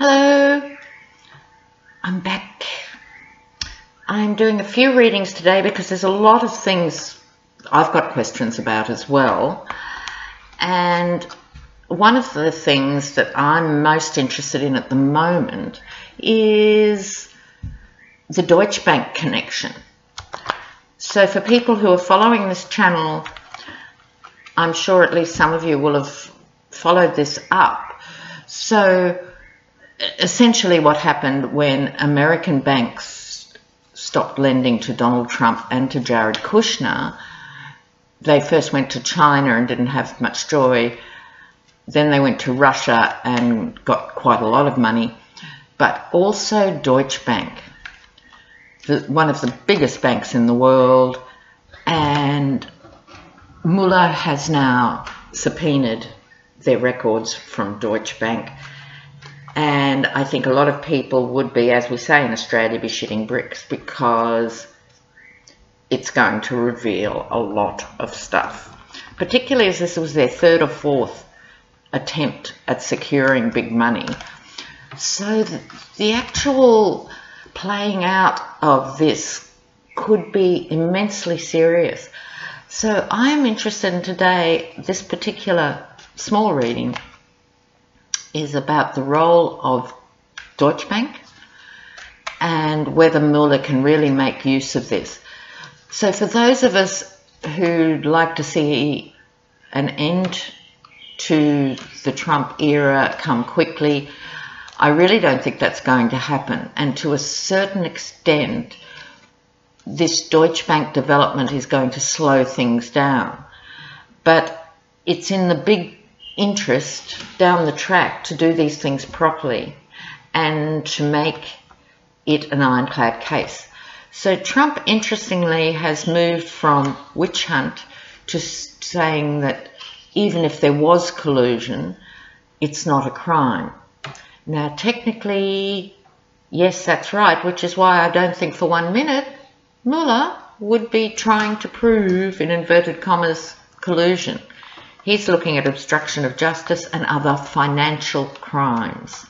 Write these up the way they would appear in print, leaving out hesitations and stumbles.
Hello, I'm back. I'm doing a few readings today because there's a lot of things I've got questions about as well. And one of the things that I'm most interested in at the moment is the Deutsche Bank connection. So for people who are following this channel, I'm sure at least some of you will have followed this up. So essentially what happened when American banks stopped lending to Donald Trump and to Jared Kushner, they first went to China and didn't have much joy. Then they went to Russia and got quite a lot of money. But also Deutsche Bank, one of the biggest banks in the world, and Mueller has now subpoenaed their records from Deutsche Bank. And I think a lot of people would be, as we say in Australia, be shitting bricks, because it's going to reveal a lot of stuff, particularly as this was their third or fourth attempt at securing big money. So the actual playing out of this could be immensely serious. So I'm interested in today, this particular small reading is about the role of Deutsche Bank and whether Mueller can really make use of this. So for those of us who'd like to see an end to the Trump era come quickly, I really don't think that's going to happen. And to a certain extent, this Deutsche Bank development is going to slow things down. But it's in the big interest down the track to do these things properly and to make it an ironclad case. So Trump, interestingly, has moved from witch hunt to saying that even if there was collusion, it's not a crime. Now, technically, yes, that's right, which is why I don't think for 1 minute Mueller would be trying to prove, in inverted commas, collusion. He's looking at obstruction of justice and other financial crimes.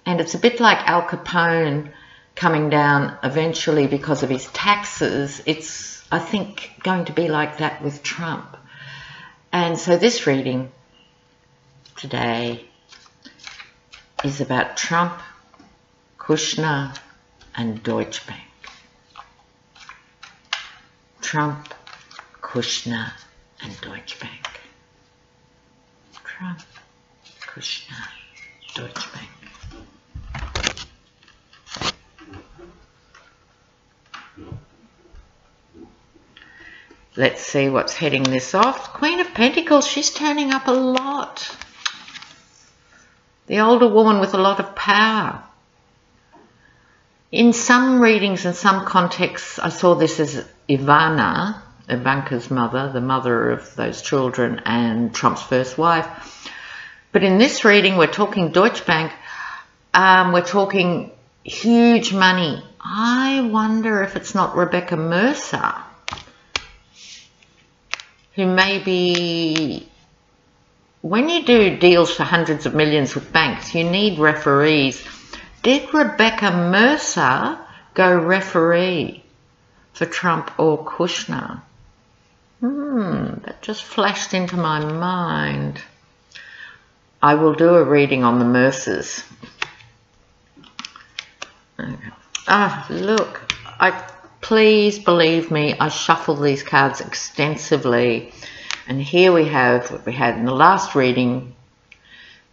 And it's a bit like Al Capone coming down eventually because of his taxes. It's, I think, going to be like that with Trump. And so this reading today is about Trump, Kushner, and Deutsche Bank. Trump, Kushner, and Deutsche Bank. Trump, Kushner, Deutsche Bank. Let's see what's heading this off. Queen of Pentacles, she's turning up a lot. The older woman with a lot of power. In some readings and some contexts, I saw this as Ivana, Ivanka's mother, the mother of those children and Trump's first wife. But in this reading, we're talking Deutsche Bank. We're talking huge money. I wonder if it's not Rebecca Mercer, who maybe, when you do deals for hundreds of millions with banks, you need referees. Did Rebecca Mercer go referee for Trump or Kushner? That just flashed into my mind. I will do a reading on the Mercers. Look, please believe me, I shuffled these cards extensively. And here we have what we had in the last reading,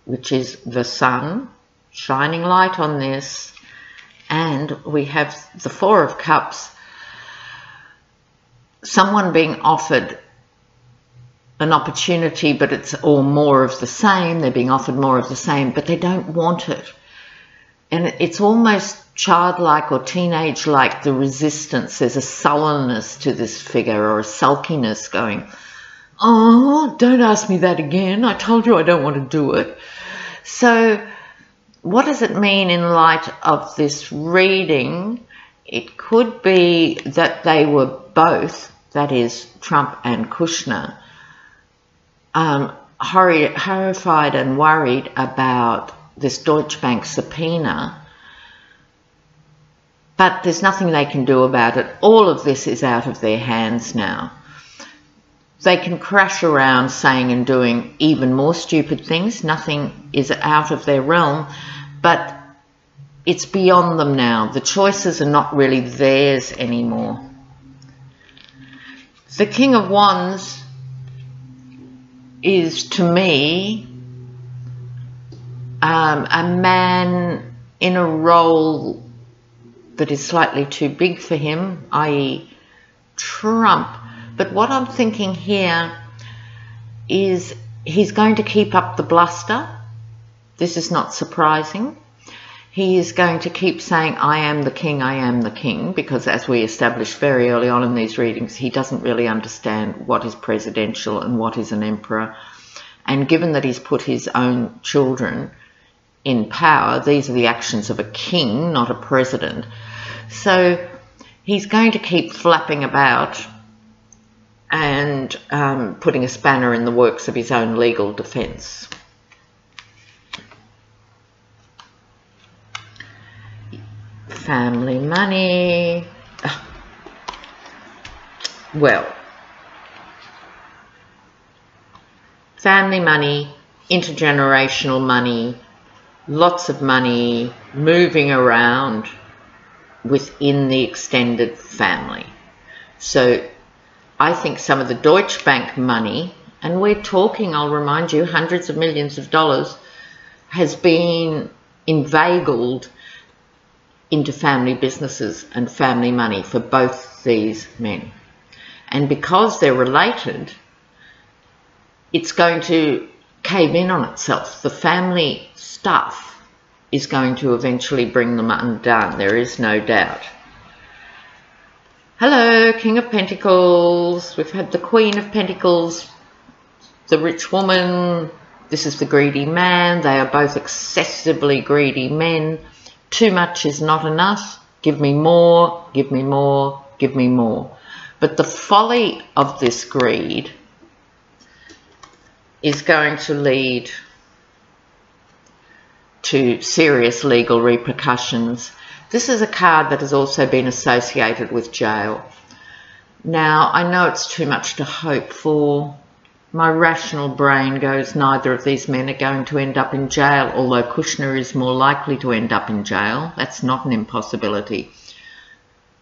which is the Sun, shining light on this. And we have the Four of Cups, someone being offered an opportunity, but it's all more of the same. They're being offered more of the same, but they don't want it. And it's almost childlike or teenage-like, the resistance. There's a sullenness to this figure, or a sulkiness going, oh, don't ask me that again. I told you I don't want to do it. So what does it mean in light of this reading? It could be that they were both, that is, Trump and Kushner, horrified and worried about this Deutsche Bank subpoena, but there's nothing they can do about it. All of this is out of their hands now. They can crash around saying and doing even more stupid things. Nothing is out of their realm, but it's beyond them now. The choices are not really theirs anymore. The King of Wands is, to me, a man in a role that is slightly too big for him, i.e. Trump. But what I'm thinking here is he's going to keep up the bluster. This is not surprising. He is going to keep saying, I am the king, because as we established very early on in these readings, he doesn't really understand what is presidential and what is an emperor. And given that he's put his own children in power, these are the actions of a king, not a president. So he's going to keep flapping about and putting a spanner in the works of his own legal defence. Family money. Well, family money, intergenerational money, lots of money moving around within the extended family. So I think some of the Deutsche Bank money, and we're talking, I'll remind you, hundreds of millions of dollars, has been inveigled into family businesses and family money for both these men. And because they're related, it's going to cave in on itself. The family stuff is going to eventually bring them undone, there is no doubt. Hello, King of Pentacles. We've had the Queen of Pentacles, the rich woman. This is the greedy man. They are both excessively greedy men. Too much is not enough. Give me more, give me more, give me more. But the folly of this greed is going to lead to serious legal repercussions. This is a card that has also been associated with jail. Now, I know it's too much to hope for. My rational brain goes, neither of these men are going to end up in jail, although Kushner is more likely to end up in jail. That's not an impossibility.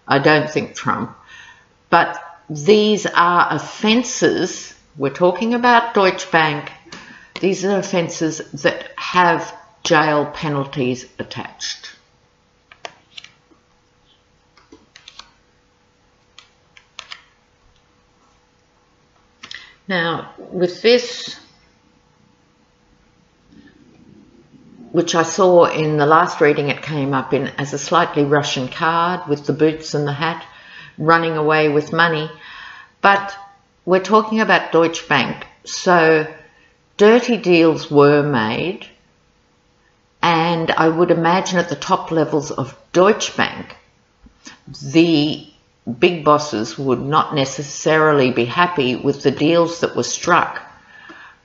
I don't think Trump. But these are offences. We're talking about Deutsche Bank. These are offences that have jail penalties attached. Now, with this, which I saw in the last reading, it came up in as a slightly Russian card with the boots and the hat, running away with money. But we're talking about Deutsche Bank, so dirty deals were made, and I would imagine at the top levels of Deutsche Bank, the big bosses would not necessarily be happy with the deals that were struck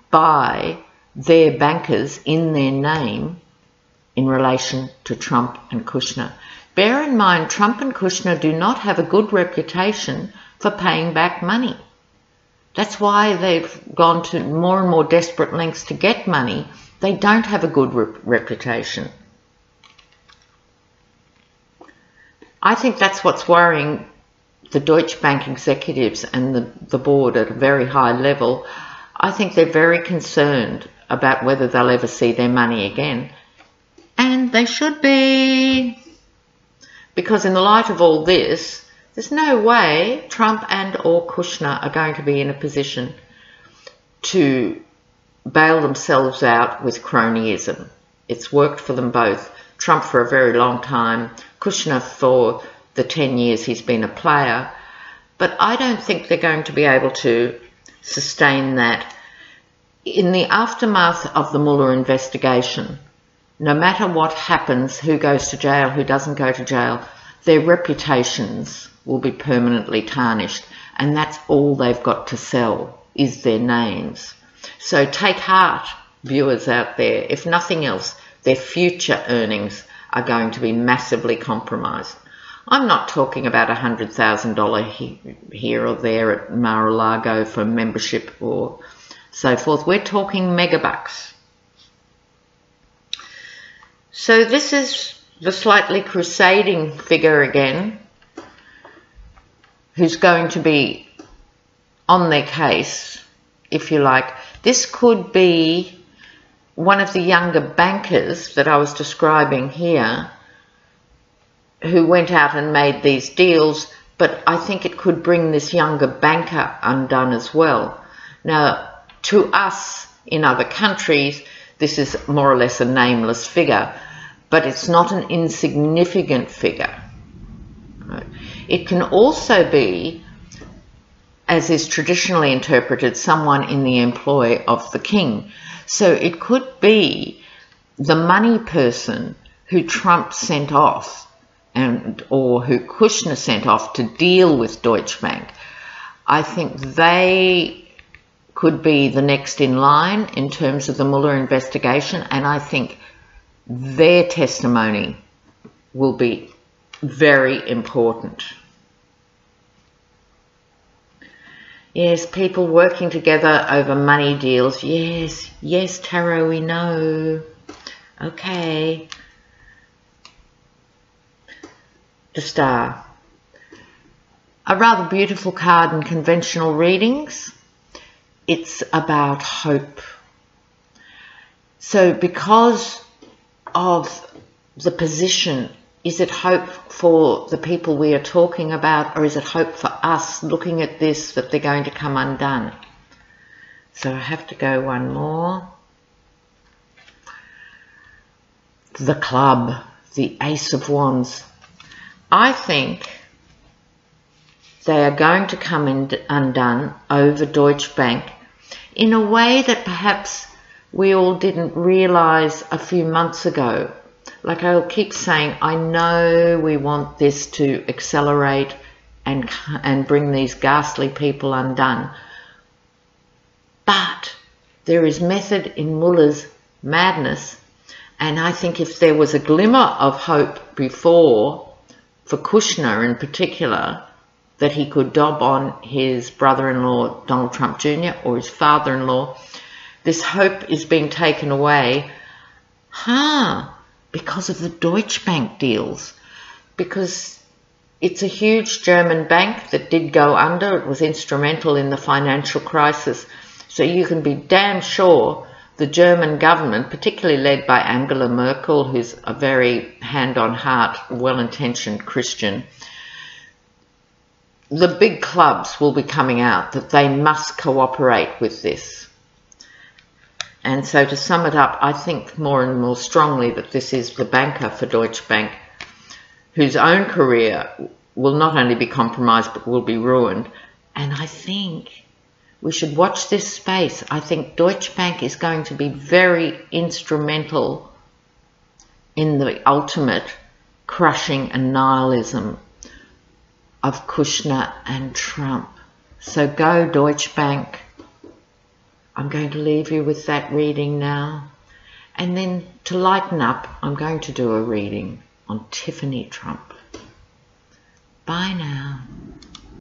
by their bankers in their name in relation to Trump and Kushner. Bear in mind, Trump and Kushner do not have a good reputation for paying back money. That's why they've gone to more and more desperate lengths to get money. They don't have a good reputation. I think that's what's worrying the Deutsche Bank executives and the board at a very high level. I think they're very concerned about whether they'll ever see their money again. And they should be, because in the light of all this, there's no way Trump and or Kushner are going to be in a position to bail themselves out with cronyism. It's worked for them both. Trump for a very long time, Kushner for the 10 years he's been a player, but I don't think they're going to be able to sustain that. In the aftermath of the Mueller investigation, no matter what happens, who goes to jail, who doesn't go to jail, their reputations will be permanently tarnished, and that's all they've got to sell is their names. So take heart, viewers out there. If nothing else, their future earnings are going to be massively compromised. I'm not talking about $100,000 here or there at Mar-a-Lago for membership or so forth. We're talking megabucks. So this is the slightly crusading figure again, who's going to be on their case, if you like. This could be one of the younger bankers that I was describing here, who went out and made these deals, but I think it could bring this younger banker undone as well. Now, to us in other countries, this is more or less a nameless figure, but it's not an insignificant figure. Right? It can also be, as is traditionally interpreted, someone in the employ of the king. So it could be the money person who Trump sent off, or who Kushner sent off to deal with Deutsche Bank. I think they could be the next in line in terms of the Mueller investigation, and I think their testimony will be very important. Yes, people working together over money deals. Yes, yes, Tarot, we know. Okay. The Star. A rather beautiful card in conventional readings. It's about hope. So because of the position, is it hope for the people we are talking about, or is it hope for us looking at this that they're going to come undone? So I have to go one more. The Club, the Ace of Wands. I think they are going to come undone over Deutsche Bank in a way that perhaps we all didn't realise a few months ago. Like I'll keep saying, I know we want this to accelerate and bring these ghastly people undone. But there is method in Mueller's madness, and I think if there was a glimmer of hope before, for Kushner in particular, that he could dob on his brother-in-law Donald Trump Jr. or his father-in-law, this hope is being taken away. Because of the Deutsche Bank deals. Because it's a huge German bank that did go under. It was instrumental in the financial crisis. So you can be damn sure the German government, particularly led by Angela Merkel, who's a very hand-on-heart, well-intentioned Christian, the big clubs will be coming out that they must cooperate with this. And so to sum it up, I think more and more strongly that this is the banker for Deutsche Bank, whose own career will not only be compromised but will be ruined. And I think we should watch this space. I think Deutsche Bank is going to be very instrumental in the ultimate crushing and nihilism of Kushner and Trump. So go Deutsche Bank. I'm going to leave you with that reading now. And then to lighten up, I'm going to do a reading on Tiffany Trump. Bye now.